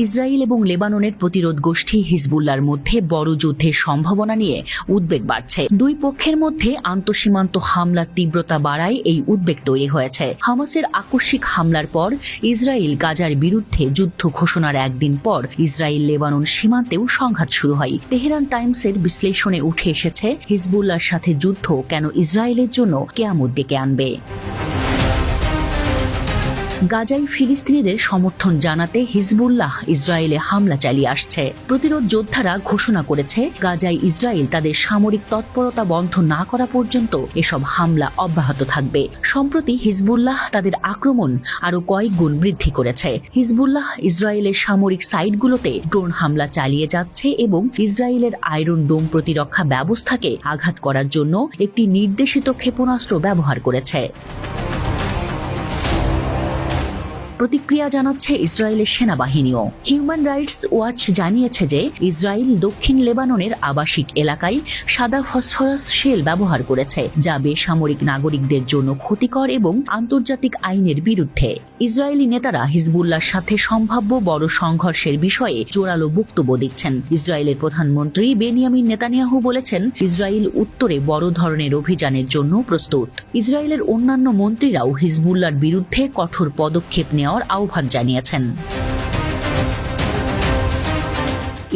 Israel এবং লেবাননের প্রতিরোধ গোষ্ঠী হিজবুল্লাহর মধ্যে বড় যুদ্ধের সম্ভাবনা নিয়ে উদ্বেগ বাড়ছে। দুই পক্ষের মধ্যে আন্তঃসীমান্ত হামলার তীব্রতা বাড়ায় এই উদ্বেগ তৈরি হয়েছে। হামাসের আকস্মিক হামলার পর ইসরায়েল গাজার বিরুদ্ধে যুদ্ধ ঘোষণার একদিন পর ইসরায়েল লেবানন সীমান্তেও সংঘাত শুরু হয়। তেহরান টাইমসের বিশ্লেষণে উঠে এসেছে, হিজবুল্লাহর সাথে যুদ্ধ কেন ইসরায়েলের জন্য কিয়ামত ডেকে আনবে। গাজায় ফিলিস্তিনিদের সমর্থন জানাতে হিজবুল্লাহ ইসরায়েলে হামলা চালিয়ে আসছে। প্রতিরোধ যোদ্ধারা ঘোষণা করেছে, গাজায় ইসরায়েল তাদের সামরিক তৎপরতা বন্ধ না করা পর্যন্ত এসব হামলা অব্যাহত থাকবে। সম্প্রতি হিজবুল্লাহ তাদের আক্রমণ আরও কয়েক গুণ বৃদ্ধি করেছে। হিজবুল্লাহ ইসরায়েলের সামরিক সাইটগুলোতে ড্রোন হামলা চালিয়ে যাচ্ছে এবং ইসরায়েলের আয়রন ডোম প্রতিরক্ষা ব্যবস্থাকে আঘাত করার জন্য একটি নির্দেশিত ক্ষেপণাস্ত্র ব্যবহার করেছে। প্রতিক্রিয়া জানাচ্ছে ইসরায়েলের সেনাবাহিনীও। হিউম্যান রাইটস ওয়াচ জানিয়েছে যে ইসরায়েল দক্ষিণ লেবাননের আবাসিক এলাকায় সাদা ফসফরাস শেল ব্যবহার করেছে, যা বেসামরিক নাগরিকদের জন্য ক্ষতিকর এবং আন্তর্জাতিক আইনের বিরুদ্ধে। ইসরায়েলি নেতারা হিজবুল্লাহর সাথে সম্ভাব্য বড় সংঘর্ষের বিষয়ে জোরালো বক্তব্য দিচ্ছেন। ইসরায়েলের প্রধানমন্ত্রী বেনিয়ামিন নেতানিয়াহু বলেছেন, ইসরায়েল উত্তরে বড় ধরনের অভিযানের জন্য প্রস্তুত। ইসরায়েলের অন্যান্য মন্ত্রীরাও হিজবুল্লাহর বিরুদ্ধে কঠোর পদক্ষেপ নেওয়ার আহ্বান জানিয়েছেন।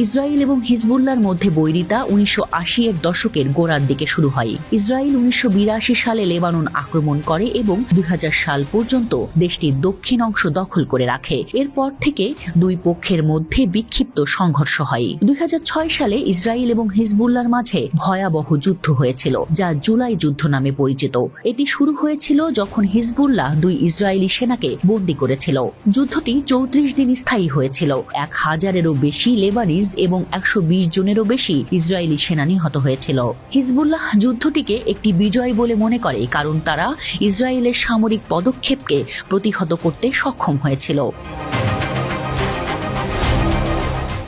ইসরায়েল এবং হিজবুল্লাহর মধ্যে বৈরিতা 1980-এর দশকের গোড়ার দিকে শুরু হয়। ইসরায়েল 1982 সালে লেবানন আক্রমণ করে এবং 2000 সাল পর্যন্ত দেশটির দক্ষিণ অংশ দখল করে রাখে। এরপর থেকে দুই পক্ষের মধ্যে বিক্ষিপ্ত সংঘর্ষ হয়। 2006 সালে ইসরায়েল এবং হিজবুল্লাহর মাঝে ভয়াবহ যুদ্ধ হয়েছিল, যা জুলাই যুদ্ধ নামে পরিচিত। এটি শুরু হয়েছিল যখন হিজবুল্লাহ দুই ইসরায়েলি সেনাকে বন্দী করেছিল। যুদ্ধটি 34 দিন স্থায়ী হয়েছিল। 1000-এরও বেশি লেবানিজ এবং 120 জনেরও বেশি ইসরায়েলি সেনা নিহত হয়েছিল। হিজবুল্লাহ যুদ্ধটিকে একটি বিজয় বলে মনে করে, কারণ তারা ইসরায়েলের সামরিক পদক্ষেপকে প্রতিহত করতে সক্ষম হয়েছিল।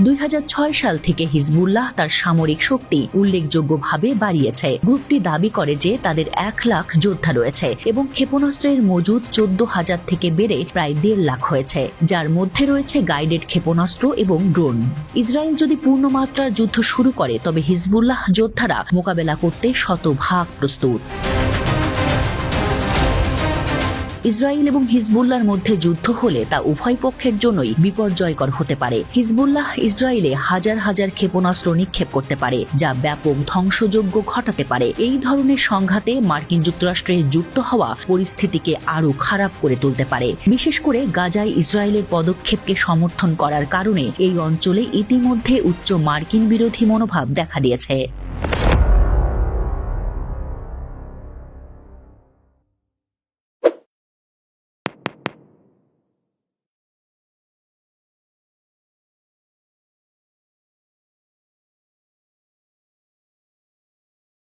2006 সাল থেকে হিজবুল্লাহ তার সামরিক শক্তি উল্লেখযোগ্যভাবে বাড়িয়েছে। গ্রুপটি দাবি করে যে তাদের 1 লাখ যোদ্ধা রয়েছে এবং ক্ষেপণাস্ত্রের মজুদ 14,000 থেকে বেড়ে প্রায় 1.5 লাখ হয়েছে, যার মধ্যে রয়েছে গাইডেড ক্ষেপণাস্ত্র এবং ড্রোন। ইসরায়েল যদি পূর্ণমাত্রার যুদ্ধ শুরু করে, তবে হিজবুল্লাহ যোদ্ধারা মোকাবেলা করতে শতভাগ প্রস্তুত। ইসরায়েল এবং হিজবুল্লাহর মধ্যে যুদ্ধ হলে তা উভয় পক্ষের জন্যই বিপর্যয়কর হতে পারে। হিজবুল্লাহ ইসরায়েলে হাজার হাজার ক্ষেপণাস্ত্র নিক্ষেপ করতে পারে, যা ব্যাপক ধ্বংসযজ্ঞ ঘটাতে পারে। এই ধরনের সংঘাতে মার্কিন যুক্তরাষ্ট্রের যুক্ত হওয়া পরিস্থিতিকে আরও খারাপ করে তুলতে পারে। বিশেষ করে গাজায় ইসরায়েলের পদক্ষেপকে সমর্থন করার কারণে এই অঞ্চলে ইতিমধ্যে উচ্চ মার্কিন বিরোধী মনোভাব দেখা দিয়েছে।